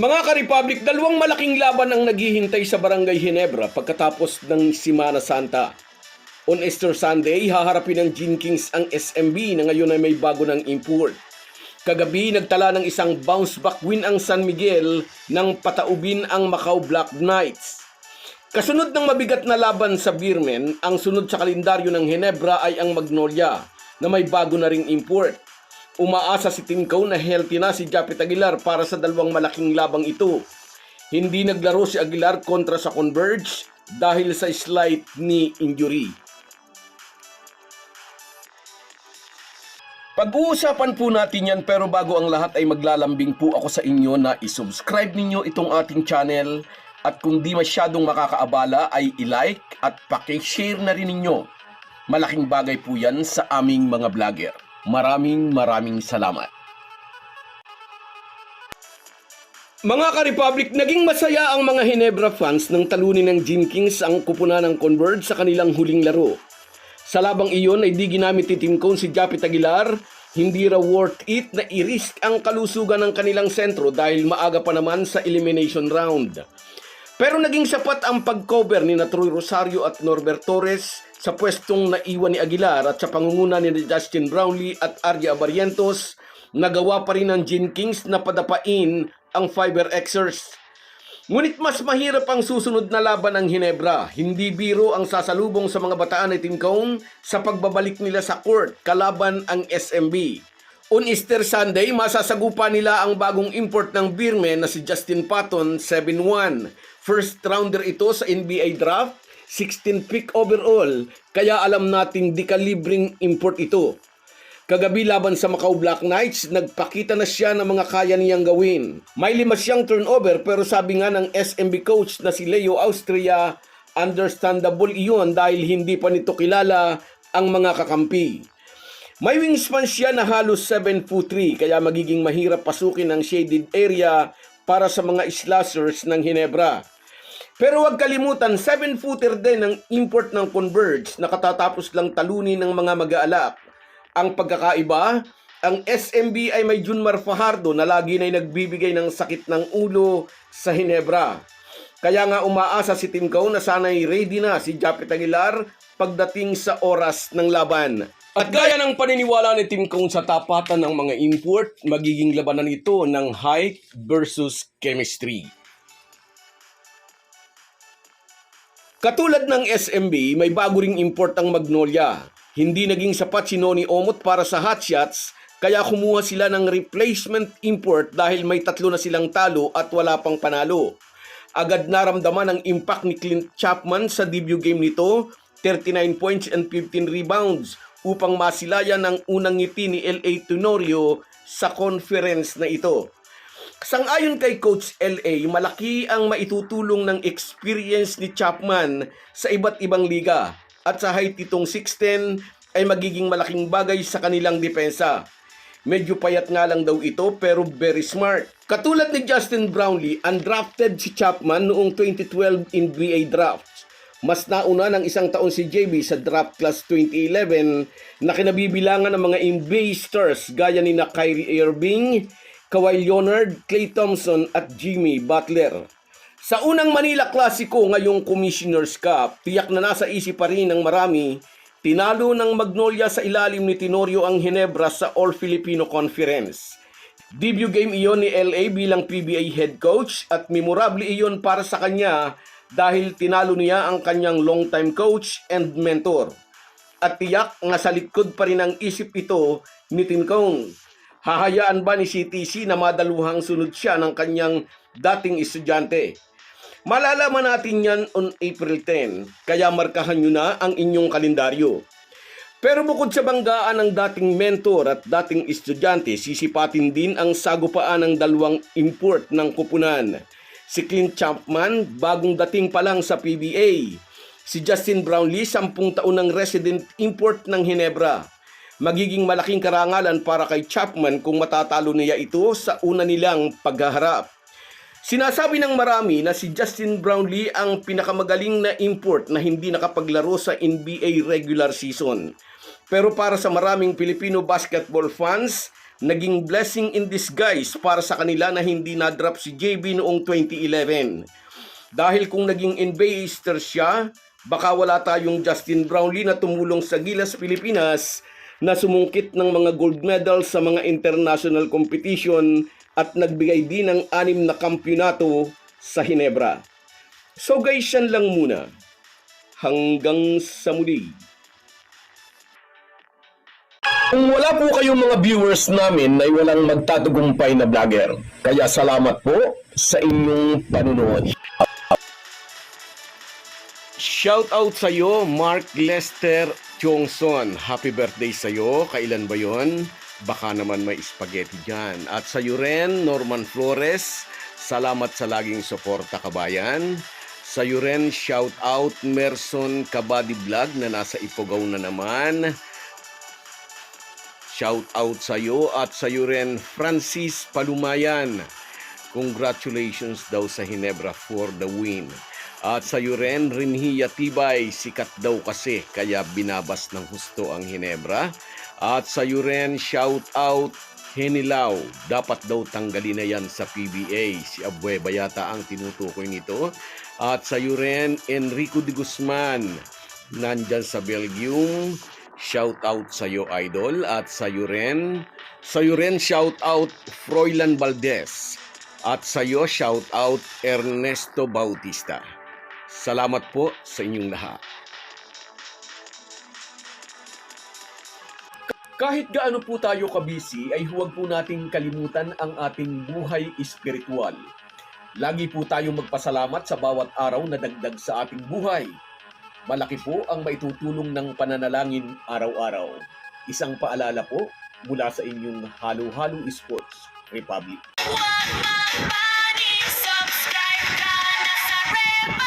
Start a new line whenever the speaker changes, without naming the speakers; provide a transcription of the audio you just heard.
Mga ka-Republic, dalawang malaking laban ang naghihintay sa Barangay Ginebra pagkatapos ng Semana Santa. On Easter Sunday, haharapin ng Gene Kings ang SMB na ngayon ay may bago ng import. Kagabi, nagtala ng isang bounce-back win ang San Miguel nang pataubin ang Macau Black Knights. Kasunod ng mabigat na laban sa Birmen, ang sunod sa kalendaryo ng Ginebra ay ang Magnolia na may bago na ring import. Umaasa si Timco na healthy na si Japet Aguilar para sa dalawang malaking labang ito. Hindi naglaro si Aguilar kontra sa Converge dahil sa slight knee injury. Pag-uusapan po natin yan, pero bago ang lahat ay maglalambing po ako sa inyo na isubscribe ninyo itong ating channel at kung di masyadong makakaabala ay i-like at paki-share na rin ninyo. Malaking bagay po yan sa aming mga vlogger. Maraming salamat. Mga ka-Republic, naging masaya ang mga Ginebra fans nang talunin ng Gene Kings ang kupunan ng Converge sa kanilang huling laro. Sa labang iyon ay di ginamit ni Timco si Japet Aguilar, hindi raw worth it na i-risk ang kalusugan ng kanilang sentro dahil maaga pa naman sa elimination round. Pero naging sapat ang pag-cover ni Troy Rosario at Norbert Torres sa pwestong naiwan ni Aguilar at sa pangunguna ni Justin Brownlee at Arya Barrientos, nagawa pa rin ng Gene Kings na padapain ang Fiber Xers. Ngunit mas mahirap ang susunod na laban ng Ginebra. Hindi biro ang sasalubong sa mga bataan ni Timco sa pagbabalik nila sa court kalaban ang SMB. On Easter Sunday, masasagupa nila ang bagong import ng Birmen na si Justin Patton, 7'1". First rounder ito sa NBA draft, 16 pick overall, kaya alam nating di kalibreng import ito. Kagabi laban sa Macau Black Knights, nagpakita na siya ng mga kaya niyang gawin. May 5 siyang turnover pero sabi nga ng SMB coach na si Leo Austria, understandable iyon dahil hindi pa nito kilala ang mga kakampi. May wingspan siya na halos 7'3", kaya magiging mahirap pasukin ang shaded area para sa mga slashers ng Ginebra. Pero huwag kalimutan, 7-footer din ang import ng Converge na katatapos lang talunin ng mga mag-aalak. Ang pagkakaiba, ang SMB ay may Junmar Fajardo na lagi na nagbibigay ng sakit ng ulo sa Ginebra. Kaya nga umaasa si Timco na sana'y ready na si Japet Aguilar pagdating sa oras ng laban. At gaya ng paniniwala ni Timco sa tapatan ng mga import, magiging labanan ito ng height versus chemistry. Katulad ng SMB, may bago ring import ang Magnolia. Hindi naging sapat si Noni Omot para sa hotshots, kaya kumuha sila ng replacement import dahil may 3 na silang talo at wala pang panalo. Agad naramdaman ang impact ni Clint Chapman sa debut game nito, 39 points and 15 rebounds, upang masilayan ang unang ngiti ni L.A. Tenorio sa conference na ito. Sang-ayon kay Coach L.A., malaki ang maitutulong ng experience ni Chapman sa iba't ibang liga at sa height nitong 6'10" ay magiging malaking bagay sa kanilang depensa. Medyo payat nga lang daw ito pero very smart. Katulad ni Justin Brownlee, undrafted si Chapman noong 2012 NBA draft. Mas nauna ng 1 taon si JB sa draft class 2011 na kinabibilangan ng mga NBA stars gaya ni Kyrie Irving, Kawhi Leonard, Klay Thompson at Jimmy Butler. Sa unang Manila Clasico ngayong Commissioner's Cup, tiyak na nasa isip pa rin ng marami, tinalo ng Magnolia sa ilalim ni Tenorio ang Ginebra sa All-Filipino Conference. Debut game iyon ni LA bilang PBA head coach at memorable iyon para sa kanya dahil tinalo niya ang kanyang long-time coach and mentor. At tiyak nga sa likod pa rin ang isip ito ni Timco. Hahayaan ba ni CTC na madaluhang sunod siya ng kanyang dating estudyante? Malalaman natin yan on April 10, kaya markahan nyo na ang inyong kalendaryo. Pero bukod sa banggaan ng dating mentor at dating estudyante, sisipatin din ang sagupaan ng 2 import ng kupunan. Si Clint Chapman, bagong dating pa lang sa PBA. Si Justin Brownlee, 10 taon ng resident import ng Ginebra. Magiging malaking karangalan para kay Chapman kung matatalo niya ito sa una nilang paghaharap. Sinasabi ng marami na si Justin Brownlee ang pinakamagaling na import na hindi nakapaglaro sa NBA regular season. Pero para sa maraming Filipino basketball fans, naging blessing in disguise para sa kanila na hindi na-drop si JB noong 2011. Dahil kung naging investor siya, baka wala tayong Justin Brownlee na tumulong sa Gilas Pilipinas na sumungkit ng mga gold medal sa mga international competition at nagbigay din ng 6 na kampyonato sa Hinebra. So guys, yan lang muna. Hanggang sa muli. Kung wala po kayong mga viewers namin ay walang magtatagumpay na vlogger. Kaya salamat po sa inyong panunood. Shout out sa iyo, Mark Lester Chongson. Happy birthday sa iyo. Kailan ba 'yon? Baka naman may spaghetti diyan. At sa iyo rin, Norman Flores. Salamat sa laging suporta, kabayan. Sa iyo rin, shout out Merson Kabady Vlog na nasa Ifugao na naman. Shout out sa iyo at sa iyo rin, Francis Palumayan. Congratulations daw sa Hinebra for the win. At sa iyo rin, Rinhia Tibay, sikat daw kasi kaya binabas ng husto ang Hinebra. At sa iyo rin, shout out Henilaw, dapat daw tanggalin na yan sa PBA. Si Abueva yata ang tinutukoy nito. At sa iyo rin, Enrico de Guzman, nandyan sa Belgium. Shout out sa iyo, idol. At sa iyo rin, shout out Froilan Valdez. At sa iyo, shout out Ernesto Bautista. Salamat po sa inyong lahat. Kahit gaano po tayo kabisi, ay huwag po nating kalimutan ang ating buhay espiritual. Lagi po tayong magpasalamat sa bawat araw na dagdag sa ating buhay. Malaki po ang maitutulong ng pananalangin araw-araw. Isang paalala po mula sa inyong Halo-Halo Sports Republic.
Subscribe ka na sa Red